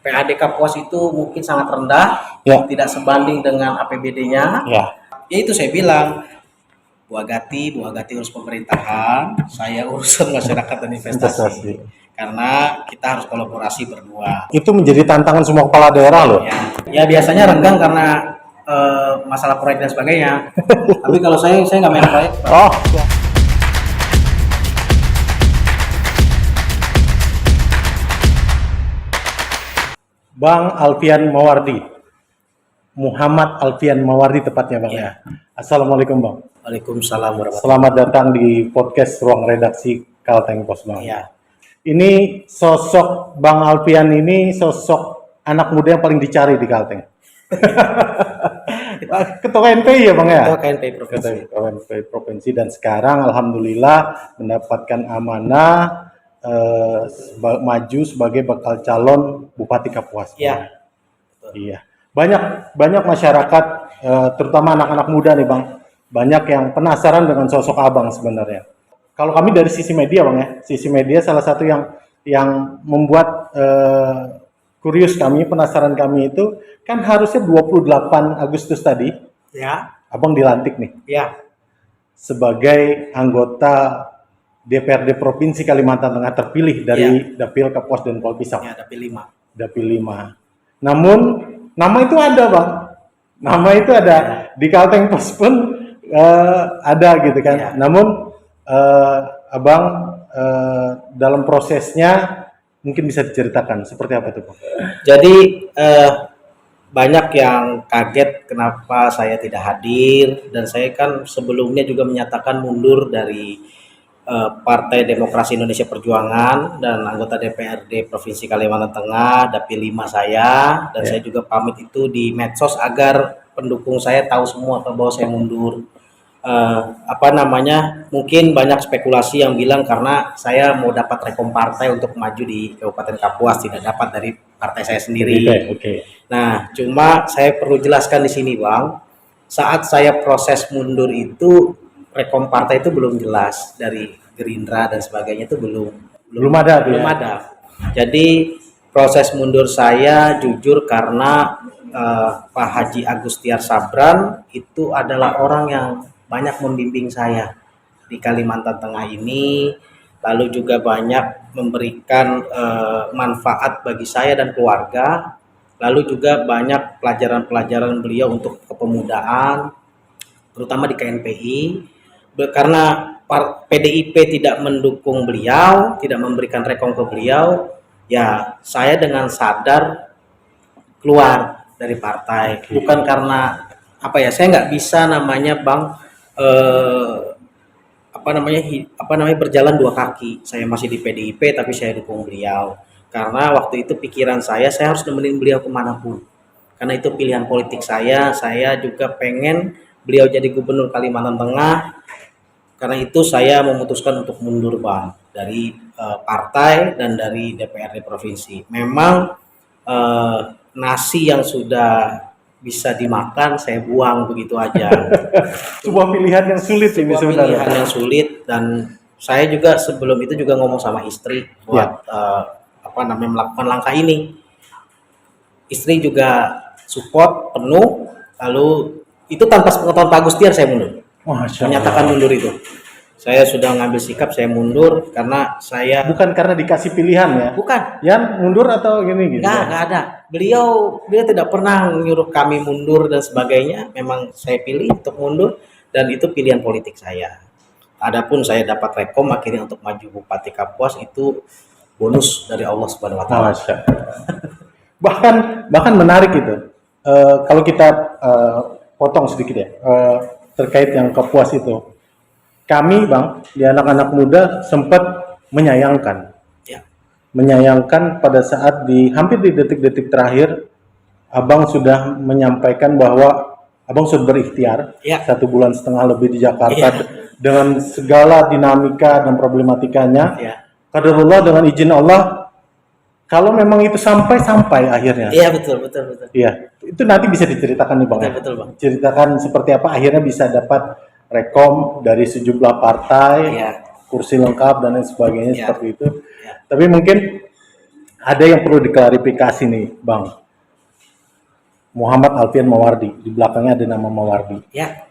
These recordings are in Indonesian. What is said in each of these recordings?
PAD Kapuas itu mungkin sangat rendah, tidak sebanding dengan APBD-nya. Ya itu saya bilang, Bu Agati urus pemerintahan, saya urusan masyarakat dan investasi. Karena kita harus kolaborasi berdua. Itu menjadi tantangan semua kepala daerah loh. Ya biasanya renggang karena masalah proyek dan sebagainya. Tapi kalau saya nggak main proyek. Oh. Bang Alfian Mawardi, Muhammad Alfian Mawardi tepatnya Bang ya. Assalamualaikum Bang. Waalaikumsalam warahmatullahi wabarakatuh. Selamat datang di podcast Ruang Redaksi Kalteng Pos Bang. Ya. Ini sosok Bang Alfian ini sosok anak muda yang paling dicari di Kalteng. Ketua KNPI ya Bang ya? Ketua KNPI Provinsi. Ketua KNPI Provinsi dan sekarang Alhamdulillah mendapatkan amanah maju sebagai bakal calon Bupati Kapuas. Iya. Iya. Banyak masyarakat terutama anak-anak muda nih Bang, banyak yang penasaran dengan sosok Abang sebenarnya. Kalau kami dari sisi media Bang ya, sisi media salah satu yang membuat kurius kami, penasaran kami itu kan harusnya 28 Agustus tadi. Ya. Abang dilantik nih. Ya. Sebagai anggota DPRD Provinsi Kalimantan Tengah terpilih dari Dapil Kapuas dan Polpisau. Ya, Dapil 5. Dapil 5. Namun nama itu ada Bang. Nama itu ada di Kalteng Pos pun ada gitu kan. Ya. Namun Abang dalam prosesnya mungkin bisa diceritakan seperti apa tuh Bang? Jadi banyak yang kaget kenapa saya tidak hadir, dan saya kan sebelumnya juga menyatakan mundur dari Partai Demokrasi Indonesia Perjuangan dan anggota DPRD Provinsi Kalimantan Tengah, Dapil 5 saya, dan saya juga pamit itu di medsos agar pendukung saya tahu semua bahwa saya mundur. Mungkin banyak spekulasi yang bilang karena saya mau dapat rekom partai untuk maju di Kabupaten Kapuas, tidak dapat dari partai saya sendiri. Okay. Nah, cuma saya perlu jelaskan di sini Bang, saat saya proses mundur itu rekom partai itu belum jelas, dari Gerindra dan sebagainya itu belum ada. Jadi proses mundur saya jujur karena Pak Haji Agustiar Sabran itu adalah orang yang banyak membimbing saya di Kalimantan Tengah ini, lalu juga banyak memberikan manfaat bagi saya dan keluarga, lalu juga banyak pelajaran-pelajaran beliau untuk kepemudaan, terutama di KNPI. Karena PDIP tidak mendukung beliau, tidak memberikan rekom ke beliau, ya saya dengan sadar keluar dari partai. Bukan karena saya nggak bisa berjalan dua kaki. Saya masih di PDIP tapi saya dukung beliau. Karena waktu itu pikiran saya harus nemenin beliau kemanapun. Karena itu pilihan politik saya juga pengen beliau jadi gubernur Kalimantan Tengah. Karena itu saya memutuskan untuk mundur Bang dari partai dan dari DPRD Provinsi. Memang nasi yang sudah bisa dimakan saya buang begitu aja. Sebuah pilihan yang sulit ini sebenarnya. Pilihan yang sulit, dan saya juga sebelum itu juga ngomong sama istri buat melakukan langkah ini. Istri juga support penuh, lalu itu tanpa pengetahuan Pak Agustiar saya mundur. Menyatakan mundur itu. Saya sudah ngambil sikap saya mundur karena saya bukan karena dikasih pilihan ya. Bukan. Yang mundur atau gini gitu. Nggak ada. Beliau tidak pernah menyuruh kami mundur dan sebagainya. Memang saya pilih untuk mundur dan itu pilihan politik saya. Adapun saya dapat rekom akhirnya untuk maju Bupati Kapuas itu bonus dari Allah Subhanahu wa taala. Bahkan menarik itu. Kalau kita potong sedikit ya. Terkait yang Kapuas itu, kami Bang di anak-anak muda sempat menyayangkan pada saat hampir di detik-detik terakhir Abang sudah menyampaikan bahwa Abang sudah berikhtiar 1,5 bulan lebih di Jakarta dengan segala dinamika dan problematikanya. Qadarullah, dengan izin Allah, kalau memang itu sampai akhirnya. Iya betul. Iya, itu nanti bisa diceritakan nih Bang. Betul Bang. Ceritakan seperti apa akhirnya bisa dapat rekom dari sejumlah partai, kursi lengkap dan lain sebagainya seperti itu. Tapi mungkin ada yang perlu diklarifikasi nih, Bang. Muhammad Alfian Mawardi, di belakangnya ada nama Mawardi. Ya,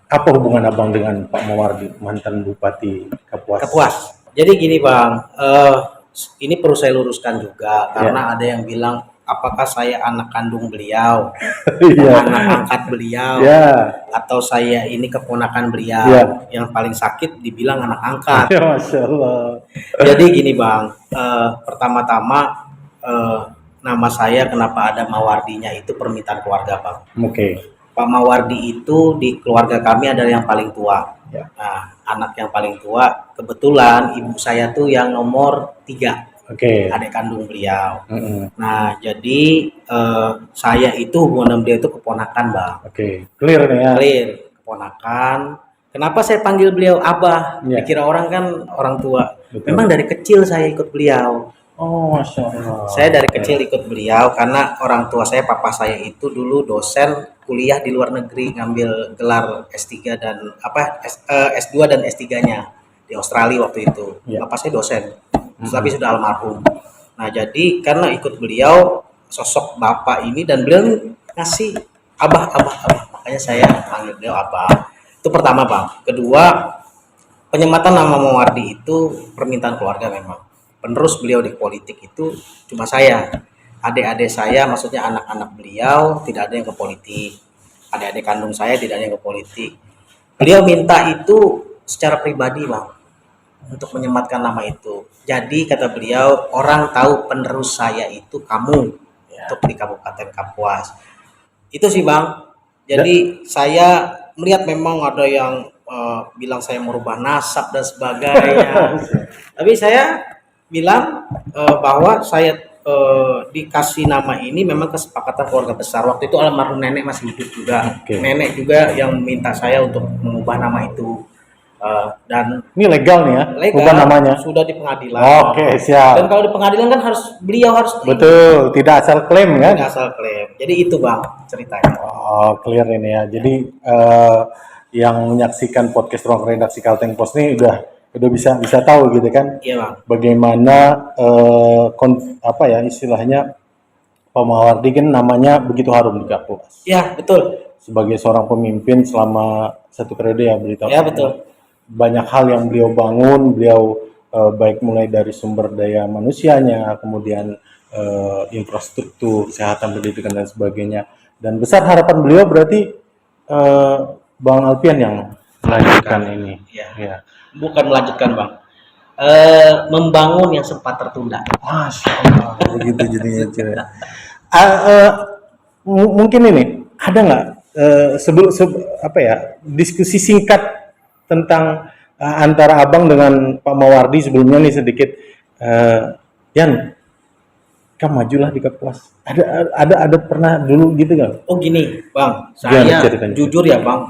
Apa hubungan Abang dengan Pak Mawardi, mantan Bupati Kapuas? Kapuas. Jadi gini Bang, ini perlu saya luruskan juga karena ada yang bilang apakah saya anak kandung beliau, Iya. anak angkat beliau, Ya, atau saya ini keponakan beliau. Iya. Yang paling sakit dibilang anak angkat. ya Masya Allah. Jadi gini Bang, pertama-tama nama saya kenapa ada Mawardinya itu permintaan keluarga Bang. Oke. Pak Mawardi itu di keluarga kami adalah yang paling tua. Ya. Nah, anak yang paling tua, kebetulan ibu saya tuh yang nomor 3, Oke. adik kandung beliau. Mm-mm. Nah, jadi saya itu hubungan beliau itu keponakan Bang. Oke. Clear nih ya. Clear, keponakan. Kenapa saya panggil beliau Abah? Ya. Dikira orang kan orang tua. Betul. Memang dari kecil saya ikut beliau. Oh, Masya Allah. Saya dari kecil ikut beliau karena orang tua saya, papa saya itu dulu dosen kuliah di luar negeri, ngambil gelar S3 dan S2 dan S3-nya di Australia waktu itu. Ya. Bapak saya dosen, tapi sudah almarhum. Nah, jadi karena ikut beliau, sosok bapak ini dan beliau ngasih abah, makanya saya panggil beliau abah. Itu pertama Bang. Kedua, penyematan nama Mawardi itu permintaan keluarga memang. Penerus beliau di politik itu cuma saya. Adik-adik saya, maksudnya anak-anak beliau tidak ada yang ke politik. Adik-adik kandung saya tidak ada yang ke politik. Beliau minta itu secara pribadi Bang, untuk menyematkan nama itu. Jadi kata beliau, orang tahu penerus saya itu kamu untuk di Kabupaten Kapuas. Itu sih Bang. Jadi saya melihat memang ada yang bilang saya merubah nasab dan sebagainya. Tapi saya bilang bahwa saya dikasih nama ini memang kesepakatan keluarga besar. Waktu itu almarhum nenek masih hidup juga. Oke. Nenek juga yang minta saya untuk mengubah nama itu. Dan Ini legal nih ya? legal, Bukan namanya? sudah di pengadilan. Oke, siap. Dan kalau di pengadilan kan beliau harus Betul, tidak asal klaim kan? tidak asal klaim. Jadi itu Bang ceritanya. Oh, clear ini ya. Jadi yang menyaksikan podcast Ruang Redaksi Kalteng Pos ini udah bisa tahu gitu kan? Iya Bang. Bagaimana apa ya istilahnya Pak Mawardi kan namanya begitu harum di Kapuas. Iya betul. Sebagai seorang pemimpin selama 1 periode ya berita. Ya betul. Banyak hal yang beliau bangun, beliau baik mulai dari sumber daya manusianya, kemudian infrastruktur, kesehatan, pendidikan dan sebagainya. Dan besar harapan beliau berarti Bang Alfian yang melanjutkan ini. Iya. Ya. Bukan melanjutkan Bang. Membangun yang sempat tertunda. Masya Allah, begitu jadinya. Mungkin ini ada nggak sebelum apa ya diskusi singkat tentang antara Abang dengan Pak Mawardi sebelumnya nih sedikit. Yan, kamu majulah di Kapuas. Ada pernah dulu gitu nggak? Oh gini Bang, Gimana saya ceritanya? jujur ya Bang,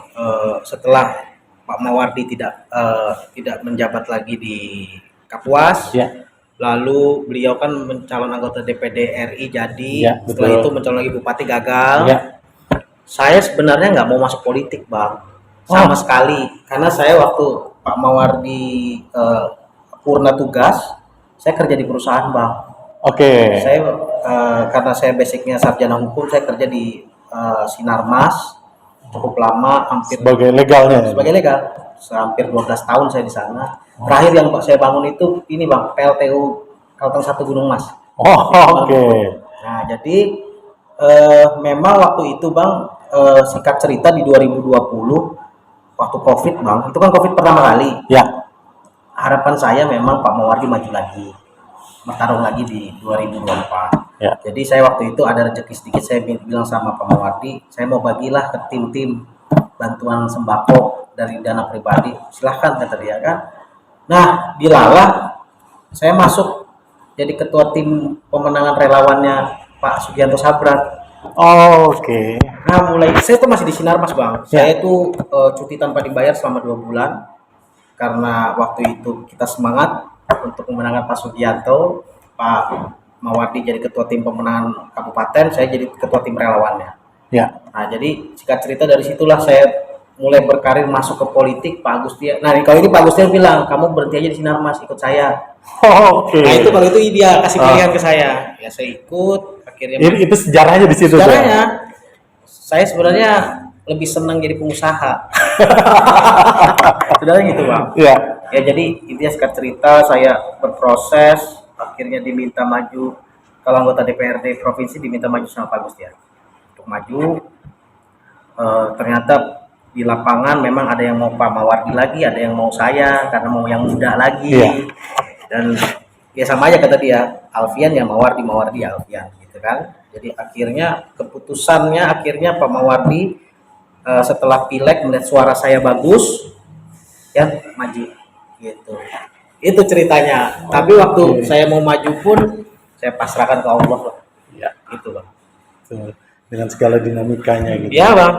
setelah Pak Mawardi tidak menjabat lagi di Kapuas, Ya, lalu beliau kan mencalon anggota DPD RI jadi, Ya, setelah betul. itu mencalon lagi bupati gagal. ya, Saya sebenarnya nggak mau masuk politik Bang, sama sekali, karena saya waktu Pak Mawardi purna tugas, saya kerja di perusahaan Bang. oke. Saya karena saya basicnya sarjana hukum, saya kerja di Sinarmas cukup lama, hampir Sebagai legalnya. Ya? sebagai legal, hampir 12 tahun saya di sana. Terakhir yang saya bangun itu ini Bang, PLTU Kalteng 1 Gunung Mas. Oh, oke. Nah, jadi memang waktu itu Bang, singkat cerita di 2020 waktu Covid Bang, itu kan Covid pertama kali. Ya, Harapan saya memang Pak Mawardi maju lagi, bertarung lagi di 2024. ya. Jadi saya waktu itu ada rezeki sedikit, saya bilang sama Pak Mawardi, saya mau bagilah ke tim-tim bantuan sembako dari dana pribadi, silahkan kata dia kan. Nah, dilalah saya masuk jadi ketua tim pemenangan relawannya Pak Sugianto Sabran. Oke. Nah, mulai saya tuh masih di Sinarmas Bang. Ya. Saya tuh cuti tanpa dibayar selama 2 bulan karena waktu itu kita semangat untuk memenangkan Pak Sugianto. Pak Mawardi jadi ketua tim pemenangan kabupaten, saya jadi ketua tim relawannya. Ya. Nah, jadi singkat cerita dari situlah saya mulai berkarir masuk ke politik, Pak Agustian. Nah, kalau ini Pak Agustian bilang, kamu berhenti aja di Sinarmas, ikut saya. Oke. Nah, itu kalau itu dia kasih pilihan ke saya. Ya saya ikut, akhirnya Itu sejarahnya di situ. sejarahnya saya sebenarnya lebih senang jadi pengusaha. Sebenarnya gitu, Bang. Iya. Ya jadi intinya sekat cerita, saya berproses, akhirnya diminta maju kalau anggota DPRD provinsi, diminta maju sama Pak Agustian untuk maju. Ternyata di lapangan memang ada yang mau Pak Mawardi lagi, ada yang mau saya karena mau yang muda lagi. Iya. Dan ya sama aja kata dia, Alfian ya Mawardi, Mawardi ya Alfian gitu kan. Jadi akhirnya keputusannya akhirnya Pak Mawardi setelah pileg melihat suara saya bagus ya maju gitu. Itu ceritanya. Tapi waktu saya mau maju pun saya pasrahkan ke Allah lah. Iya. Gitu, Bang. Betul. Dengan segala dinamikanya gitu. Iya, Bang.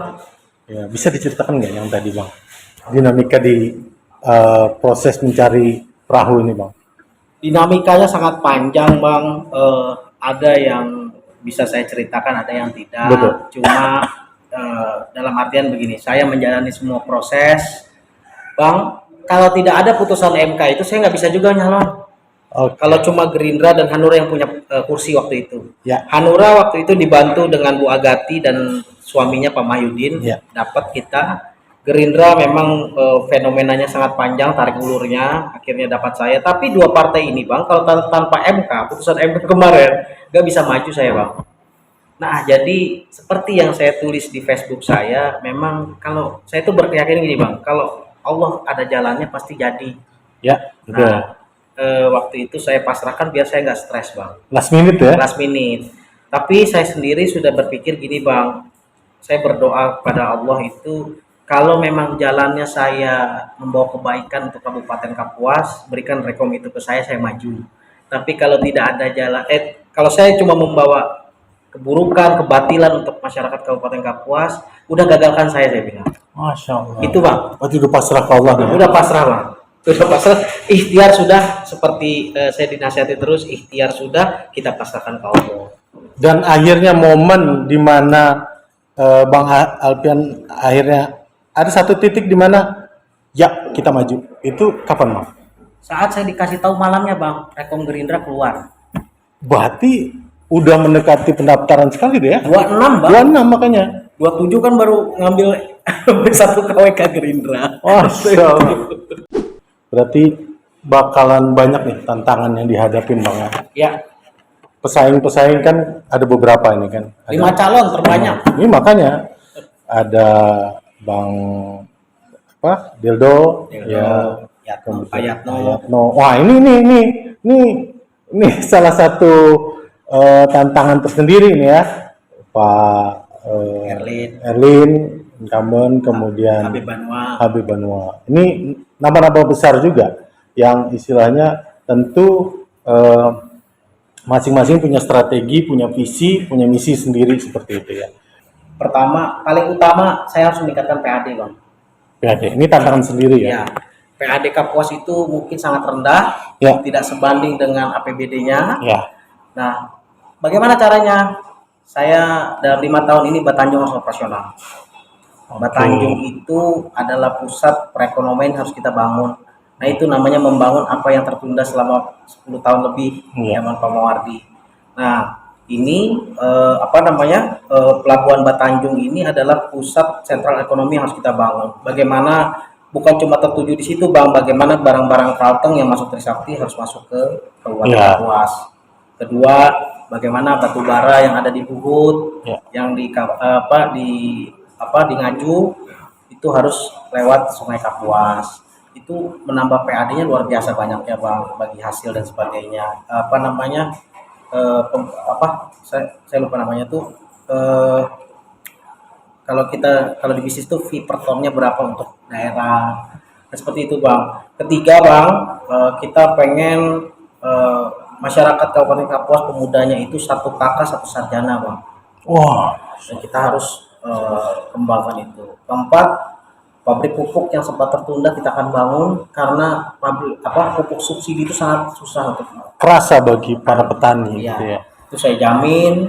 Ya, bisa diceritakan nggak yang tadi, Bang? Dinamika di proses mencari perahu ini, Bang. Dinamikanya sangat panjang, Bang. Ada yang bisa saya ceritakan, ada yang tidak. Betul. Cuma dalam artian begini, saya menjalani semua proses, Bang. Kalau tidak ada putusan MK itu saya nggak bisa juga nyalon. Oke. Kalau cuma Gerindra dan Hanura yang punya kursi waktu itu. Ya. Hanura waktu itu dibantu dengan Bu Agati dan suaminya Pak Mahyudin. Ya. Dapat kita. Gerindra memang fenomenanya sangat panjang, tarik ulurnya, akhirnya dapat saya. Tapi dua partai ini, Bang, kalau tanpa MK, putusan MK kemarin, nggak bisa maju saya, Bang. Nah, jadi seperti yang saya tulis di Facebook saya, memang kalau saya itu berkeyakinan gini, Bang, kalau Allah ada jalannya pasti jadi. Ya, betul. Nah, waktu itu saya pasrahkan biar saya nggak stres, Bang. Last minute ya? Last minute. Tapi saya sendiri sudah berpikir gini, Bang. Saya berdoa kepada Allah itu kalau memang jalannya saya membawa kebaikan untuk Kabupaten Kapuas, berikan rekom itu ke saya maju. Tapi kalau tidak ada jalan, kalau saya cuma membawa keburukan, kebatilan untuk masyarakat Kabupaten Kapuas, udah gagalkan saya bilang. Masya Allah. Itu, Bang. Berarti udah pasrah ke Allah. Udah pasrah, Bang. Sudah pasrah, ikhtiar sudah, seperti saya dinasihati terus, ikhtiar sudah, kita pasrahkan ke Allah. Dan akhirnya momen di mana Bang Alfian akhirnya ada satu titik di mana ya kita maju. Itu kapan, Bang? Saat saya dikasih tahu malamnya, Bang, rekom Gerindra keluar. Berarti udah mendekati pendaftaran sekali deh ya? 26, Bang. 26 makanya. 27 kan baru ngambil satu KWK Gerindra. Masya Allah. Berarti bakalan banyak nih tantangan yang dihadapin, Bang ya. Ya, Pesaing-pesaing kan ada beberapa ini kan. 5 calon terbanyak. Ini makanya ada Bang Dildo, ya, Yatno, Pak kemudian Yatno. Ayatno. Wah, ini salah satu tantangan tersendiri nih ya. Pak Erlin, incumbent, kemudian Habib Banua. Ini nama-nama besar juga yang istilahnya tentu masing-masing punya strategi, punya visi, punya misi sendiri seperti itu ya. Pertama, paling utama saya harus meningkatkan PAD, Bang. PAD, ini tantangan sendiri ya. Ya, PAD Kapuas itu mungkin sangat rendah, Ya. tidak sebanding dengan APBD-nya. Ya. Nah, bagaimana caranya? Saya dalam 5 tahun ini Batanjung harus operasional. Batanjung itu adalah pusat perekonomian yang harus kita bangun. Nah, itu namanya membangun apa yang tertunda selama 10 tahun lebih zaman Pak Mawardi. Nah, ini Pelabuhan Batanjung ini adalah pusat sentral ekonomi yang harus kita bangun. Bagaimana bukan cuma tertuju di situ, Bang, bagaimana barang-barang Kalteng yang masuk Trisakti harus masuk ke Kabupaten Kapuas. Kedua, bagaimana batu bara yang ada di Buhut, yang di Ngaju itu harus lewat Sungai Kapuas. Itu menambah PAD-nya luar biasa banyaknya, Bang, bagi hasil dan sebagainya. Saya lupa namanya tuh. Kalau di bisnis tuh fee per tonnya berapa untuk daerah. Nah, seperti itu, Bang. Ketiga, Bang, kita pengen masyarakat Kabupaten Kapuas pemudanya itu 1 kakak 1 sarjana, Bang. Wah, Dan kita harus kembangkan itu. Keempat, pabrik pupuk yang sempat tertunda kita akan bangun karena pupuk subsidi itu sangat susah untuk kerasa bagi para petani gitu ya. Itu saya jamin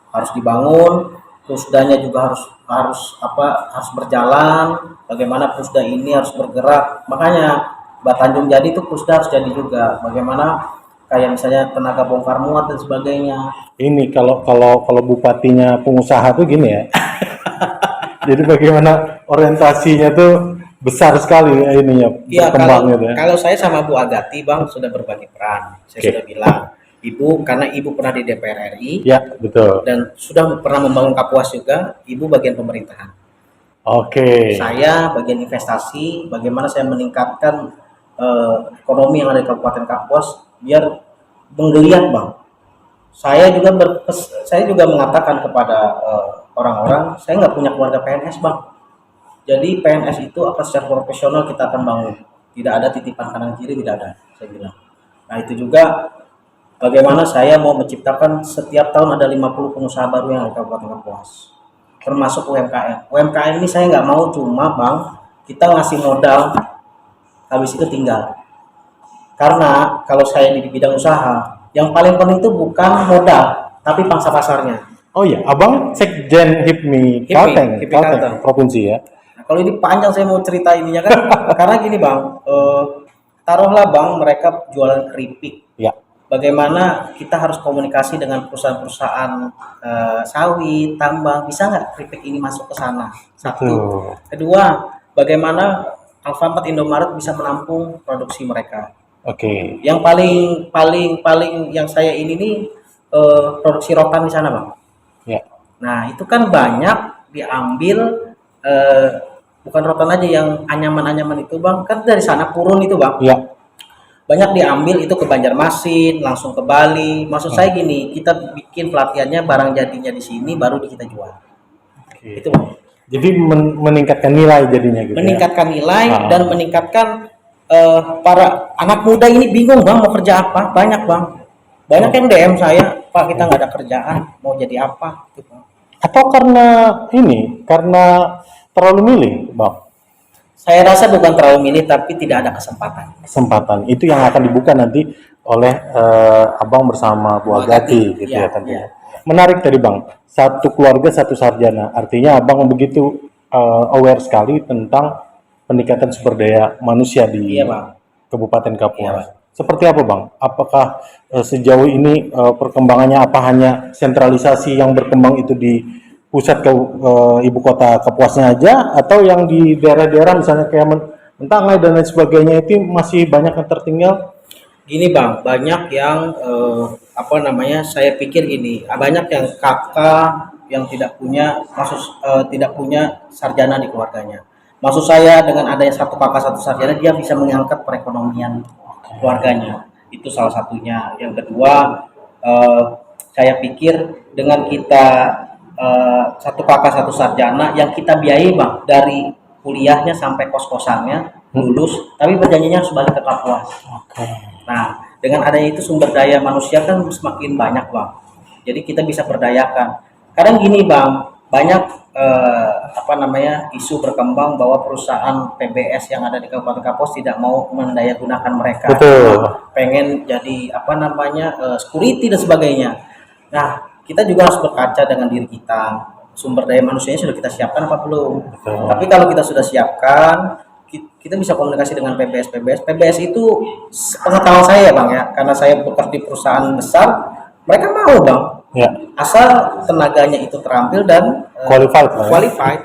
harus dibangun. Pusdanya juga harus berjalan, bagaimana Pusda ini harus bergerak. Makanya Mbak Tanjung jadi itu Pusda harus jadi juga. Bagaimana kayak misalnya tenaga bongkar muat dan sebagainya. Ini kalau bupatinya pengusaha tuh gini ya. Jadi bagaimana orientasinya tuh besar sekali ya ininya Iya, berkembang gitu ya. kalau saya sama Bu Agati Bang sudah berbagi peran. Saya Oke. sudah bilang, Ibu karena Ibu pernah di DPR RI Ya, betul. dan sudah pernah membangun Kapuas juga, Ibu bagian pemerintahan. Oke. Saya bagian investasi, bagaimana saya meningkatkan ekonomi yang ada di Kabupaten Kapuas biar menggeliat Bang. Saya juga mengatakan kepada orang-orang, saya nggak punya keluarga PNS Bang. Jadi PNS itu akan secara profesional kita akan bangun. Tidak ada titipan kanan kiri, tidak ada, saya bilang. Nah itu juga bagaimana saya mau menciptakan setiap tahun ada 50 pengusaha baru yang ada di Kabupaten Kapuas. Termasuk UMKM. UMKM ini saya nggak mau cuma Bang, kita ngasih modal, habis itu tinggal. Karena kalau saya di bidang usaha, yang paling penting itu bukan modal, tapi pangsa pasarnya. Oh iya, Abang Sekjen HIPMI Kalteng, HIPMI Kalteng. provinsi ya. Nah, kalau ini panjang saya mau cerita ininya kan, karena gini Bang, taruhlah Bang mereka jualan keripik. Ya. Bagaimana kita harus komunikasi dengan perusahaan-perusahaan sawit, tambang, bisa nggak keripik ini masuk ke sana? Satu. Betul. Kedua, bagaimana Alfamart Indomaret bisa menampung produksi mereka. Oke. Yang paling yang saya ini nih produksi rotan di sana Bang. Ya. Nah itu kan banyak diambil bukan rotan aja yang anyaman-anyaman itu Bang, kan dari sana purun itu Bang. Ya. Banyak diambil itu ke Banjarmasin, langsung ke Bali. Maksud saya gini, kita bikin pelatihannya barang jadinya di sini baru kita jual. Oke. Itu Bang. Jadi meningkatkan nilai jadinya gitu. Meningkatkan nilai Ah. dan meningkatkan para anak muda ini bingung Bang mau kerja apa. Banyak Bang. Banyak yang DM saya, Pak kita nggak ada kerjaan, mau jadi apa? Gitu, Bang. Atau karena terlalu milih, Bang. Saya rasa bukan terlalu milih tapi tidak ada kesempatan. Kesempatan itu yang akan dibuka nanti oleh Abang bersama Bu Agati gitu ya, Ya, tentunya. ya. Menarik tadi Bang, satu keluarga satu sarjana. Artinya Abang begitu aware sekali tentang peningkatan sumber daya manusia di Iya, Bang. Kabupaten Kapuas. Iya, Bang. Seperti apa Bang? Apakah sejauh ini perkembangannya apa hanya sentralisasi yang berkembang itu di pusat ke ibu kota Kapuasnya aja, atau yang di daerah-daerah misalnya kayak Mentanggai dan lain sebagainya itu masih banyak yang tertinggal? Gini Bang, banyak yang saya pikir gini, banyak yang kakak yang tidak punya tidak punya sarjana di keluarganya. Maksud saya dengan adanya satu kakak satu sarjana dia bisa mengangkat perekonomian keluarganya. Itu salah satunya. Yang kedua, saya pikir dengan kita satu kakak satu sarjana yang kita biayai Bang dari kuliahnya sampai kos-kosannya lulus, tapi perjanjiannya harus balik ke Kapuas. Nah, dengan adanya itu sumber daya manusia kan semakin banyak Bang. Jadi kita bisa berdayakan. Kadang gini Bang, banyak isu berkembang bahwa perusahaan PBS yang ada di Kabupaten Kapuas tidak mau mendayagunakan mereka. Betul. Pengen jadi security dan sebagainya. Nah, kita juga harus berkaca dengan diri kita. Sumber daya manusianya sudah kita siapkan apa belum? Betul. Tapi kalau kita sudah siapkan, kita bisa komunikasi dengan PBS itu pengetahuan saya Bang ya, karena saya bekerja di perusahaan besar, mereka mau Bang Ya. asal tenaganya itu terampil dan Qualified lah ya. qualified.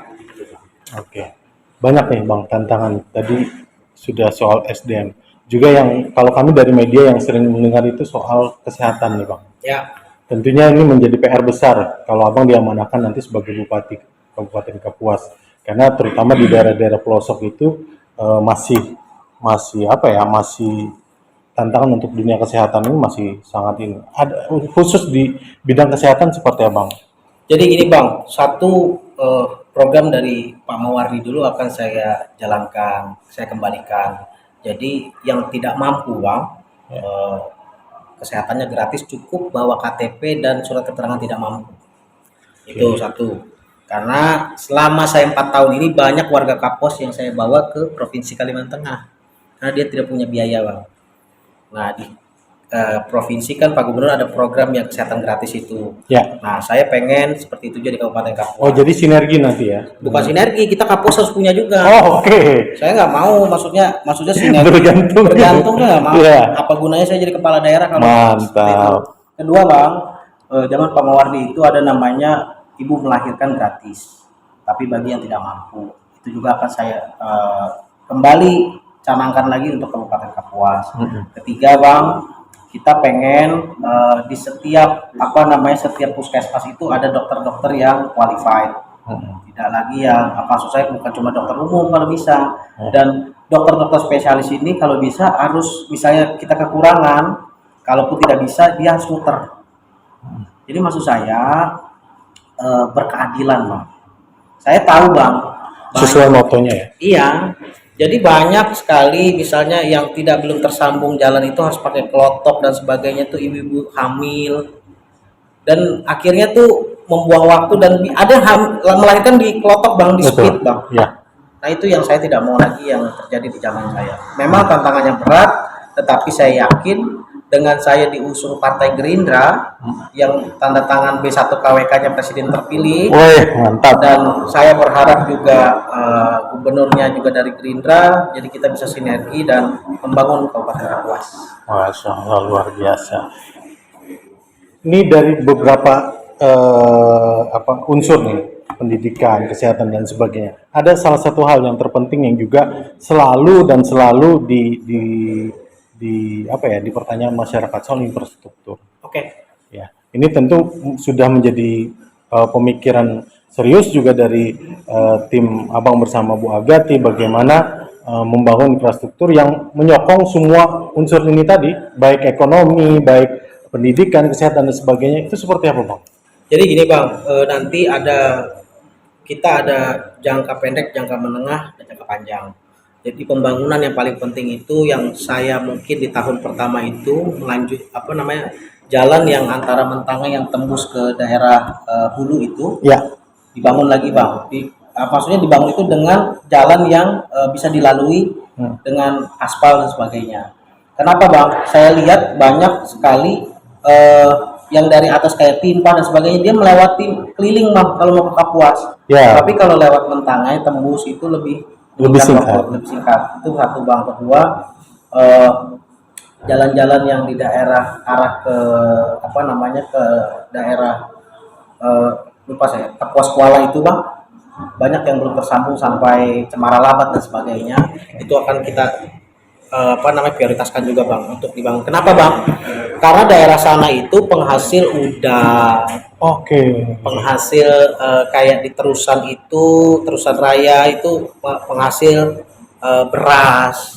Oke. Banyak nih Bang tantangan. Tadi sudah soal SDM. Juga yang kalau kami dari media yang sering mendengar itu soal kesehatan nih Bang. Ya, Tentunya ini menjadi PR besar kalau Abang diamanahkan nanti sebagai Bupati Kabupaten Kapuas. Karena terutama di daerah-daerah pelosok itu masih tantangan untuk dunia kesehatan ini masih sangat ini. Ada khusus di bidang kesehatan seperti Abang. jadi gini Bang, satu program dari Pak Mawardi dulu akan saya jalankan, saya kembalikan. Jadi yang tidak mampu Bang, kesehatannya gratis, cukup bawa KTP dan surat keterangan tidak mampu. Itu satu. Karena selama saya 4 tahun ini banyak warga Kapuas yang saya bawa ke Provinsi Kalimantan Tengah. Karena dia tidak punya biaya Bang. Nah provinsi kan Pak Gubernur ada program yang kesehatan gratis itu. Ya. Nah, saya pengen seperti itu jadi Kabupaten Kapuas. Oh, jadi sinergi nanti ya? Bukan sinergi, kita Kapuas harus punya juga. Oh, oke. Saya nggak mau, maksudnya sinergi. Bergantung. Bergantung nggak mau. Iya. Apa gunanya saya jadi kepala daerah kalau seperti itu? Mantap. Kedua Bang, zaman Pak Mawardi itu ada namanya ibu melahirkan gratis, tapi bagi yang tidak mampu. Itu juga akan saya kembali canangkan lagi untuk Kabupaten Kapuas. Ketiga Bang, kita pengen di setiap setiap puskesmas itu ada dokter-dokter yang qualified, tidak lagi yang maksud saya bukan cuma dokter umum kalau bisa, dan dokter-dokter spesialis ini kalau bisa harus, misalnya kita kekurangan, kalaupun tidak bisa dia harus muter. Jadi maksud saya berkeadilan Bang. Saya tahu Bang, Sesuai motonya ya? iya. Jadi banyak sekali misalnya yang belum tersambung jalan itu harus pakai klotok dan sebagainya, tuh ibu-ibu hamil dan akhirnya tuh membuang waktu, dan ada melahirkan di klotok Bang, di speed Bang. Ya. Nah itu yang saya tidak mau lagi yang terjadi di zaman saya. Memang tantangannya berat, tetapi saya yakin dengan saya diusung Partai Gerindra yang tanda tangan B1 KWK-nya Presiden terpilih. Woi, mantap. Dan saya berharap juga gubernurnya juga dari Gerindra, jadi kita bisa sinergi dan membangun Kabupaten Kapuas. Masya Allah, luar biasa. Ini dari beberapa unsur nih, pendidikan, kesehatan dan sebagainya. Ada salah satu hal yang terpenting yang juga selalu dipertanyaan masyarakat soal infrastruktur. Oke. Ya, ini tentu sudah menjadi pemikiran serius juga dari tim Abang bersama Bu Agati, bagaimana membangun infrastruktur yang menyokong semua unsur ini tadi, baik ekonomi, baik pendidikan, kesehatan dan sebagainya. Itu seperti apa Bang? Jadi gini Bang, nanti kita ada jangka pendek, jangka menengah, dan jangka panjang. Jadi pembangunan yang paling penting itu yang saya mungkin di tahun pertama itu jalan yang antara Mentanga yang tembus ke daerah Hulu itu Ya. dibangun lagi Bang. Maksudnya dibangun itu dengan jalan yang bisa dilalui dengan aspal dan sebagainya. Kenapa Bang? Saya lihat banyak sekali yang dari atas kayak Timpa dan sebagainya, dia melewati keliling Bang kalau mau ke Kapuas. Ya. Tapi kalau lewat Mentanga tembus itu lebih singkat. Itu satu Bang. Kedua, jalan-jalan yang di daerah arah ke ke daerah lupa saya, Kapuas Kuala itu Bang, banyak yang belum tersambung sampai Cemara Labat dan sebagainya. Itu akan kita prioritaskan juga Bang untuk dibangun. Kenapa Bang? Karena daerah sana itu penghasil udang. Oke. Penghasil kayak di Terusan Raya itu penghasil beras.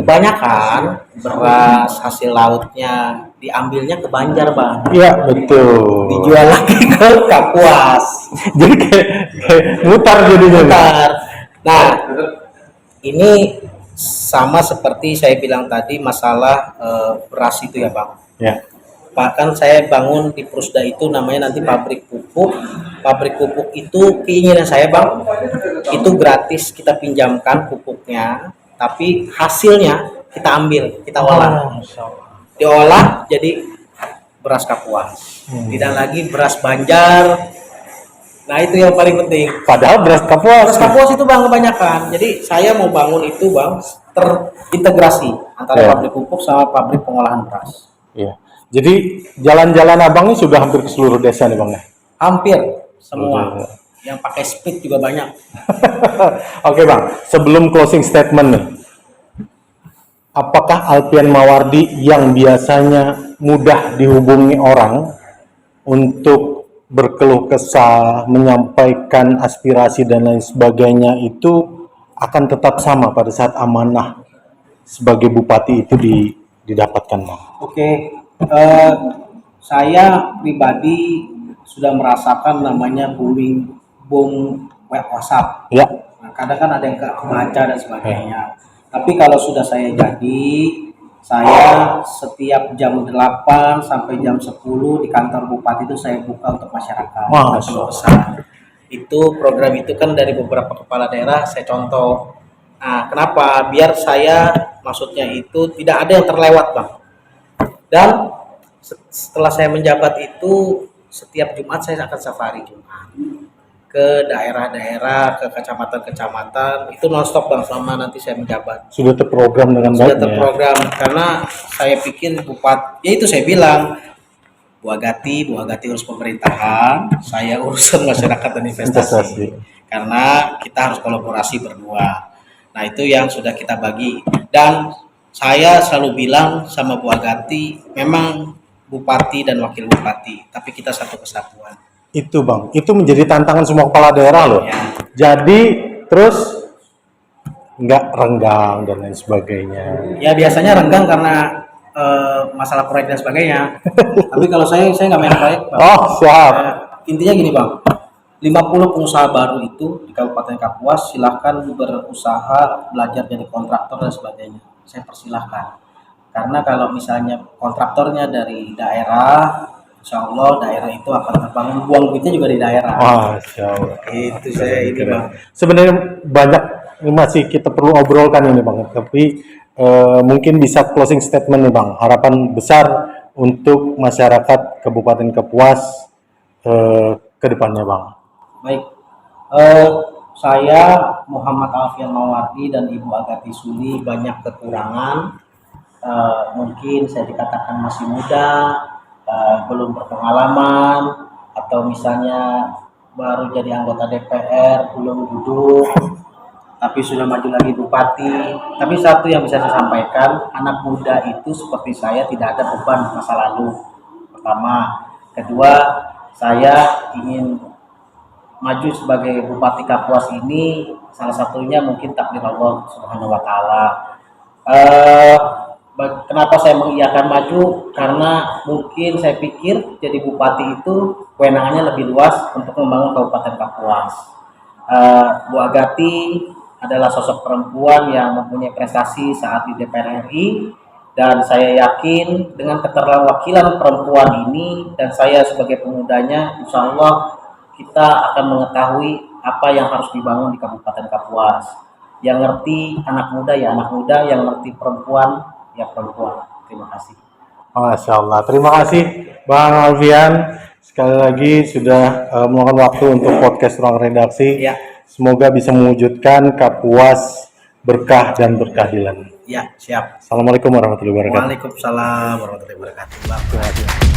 Kebanyakan beras hasil lautnya diambilnya ke Banjar Bang. Iya betul. Dijual lagi ke Kapuas. Jadi kayak mutar jadinya. Mutar. Nah, ini sama seperti saya bilang tadi masalah beras itu ya Bang. Ya. Bahkan saya bangun di Prusda itu namanya nanti pabrik pupuk. Pabrik pupuk itu keinginan saya Bang, itu gratis kita pinjamkan pupuknya, tapi hasilnya kita ambil, kita olah. Diolah jadi beras Kapuas. Tidak lagi beras Banjar. Nah itu yang paling penting. Padahal beras Kapuas itu Bang kebanyakan. Jadi saya mau bangun itu Bang terintegrasi antara pabrik pupuk sama pabrik pengolahan beras. Iya. Jadi jalan-jalan Abang ini sudah hampir ke seluruh desa nih Bang ya? Hampir semua. Yang pakai speed juga banyak. Oke Bang, sebelum closing statement nih, apakah Alfian Mawardi yang biasanya mudah dihubungi orang untuk berkeluh kesah, menyampaikan aspirasi dan lain sebagainya itu akan tetap sama pada saat amanah sebagai bupati itu didapatkan Bang? Oke, saya pribadi sudah merasakan namanya boom WhatsApp. Ya. Nah, kadang kan ada yang kebaca dan sebagainya. Tapi kalau sudah saya jadi, saya setiap jam 8 sampai jam 10 di kantor bupati itu saya buka untuk masyarakat. Itu program itu kan dari beberapa kepala daerah saya contoh. Nah, kenapa? Biar saya maksudnya itu tidak ada yang terlewat Bang. Dan setelah saya menjabat itu, setiap Jumat saya akan safari Jumat ke daerah-daerah, ke kecamatan-kecamatan, itu nonstop Bang selama nanti saya menjabat. Sudah terprogram dengan Sudah baik ya. terprogram, karena saya pikir ya itu saya bilang, Bu Agati urus pemerintahan, saya urusan masyarakat dan investasi. Karena kita harus kolaborasi berdua. Nah itu yang sudah kita bagi. Dan saya selalu bilang sama Bu Agati, memang bupati dan wakil bupati, tapi kita satu kesatuan. Itu Bang, itu menjadi tantangan semua kepala daerah loh. Ya. Jadi terus nggak renggang dan lain sebagainya. Ya biasanya renggang karena masalah proyek dan sebagainya. Tapi kalau saya nggak main proyek, Bang. Oh siap. Intinya gini Bang, 50 pengusaha baru itu di Kabupaten Kapuas silahkan berusaha belajar jadi kontraktor dan sebagainya. Saya persilahkan. Karena kalau misalnya kontraktornya dari daerah, insya Allah daerah itu akan terbangun, buang duitnya juga di daerah. Masya Allah. Itu saya ini Bang. Sebenarnya banyak ini masih kita perlu obrolkan ini Bang, tapi mungkin bisa closing statement nih Bang, harapan besar untuk masyarakat Kabupaten Kapuas ke depannya Bang. Baik, saya Muhammad Alfian Mawardi dan Ibu Agati Suli banyak kekurangan. Mungkin saya dikatakan masih muda, belum berpengalaman, atau misalnya baru jadi anggota DPR, belum duduk, tapi sudah maju lagi bupati. Tapi satu yang bisa saya sampaikan, anak muda itu seperti saya tidak ada beban masa lalu. Pertama, kedua, saya ingin maju sebagai Bupati Kapuas ini salah satunya mungkin takdir Allah Subhanahu wa taala. Kenapa saya mengiyakan maju? Karena mungkin saya pikir jadi bupati itu kewenangannya lebih luas untuk membangun Kabupaten Kapuas. Bu Agati adalah sosok perempuan yang mempunyai prestasi saat di DPR RI, dan saya yakin dengan keterwakilan perempuan ini dan saya sebagai pemudanya, insya Allah kita akan mengetahui apa yang harus dibangun di Kabupaten Kapuas. Yang ngerti anak muda ya anak muda, yang ngerti perempuan ya perempuan. Terima kasih. Masya Allah, terima kasih Bang Alfian sekali lagi sudah meluangkan waktu untuk podcast Ruang Redaksi. Ya. Semoga bisa mewujudkan Kapuas berkah dan berkeadilan. Ya, siap. Assalamualaikum warahmatullahi wabarakatuh. Waalaikumsalam warahmatullahi wabarakatuh. Bang.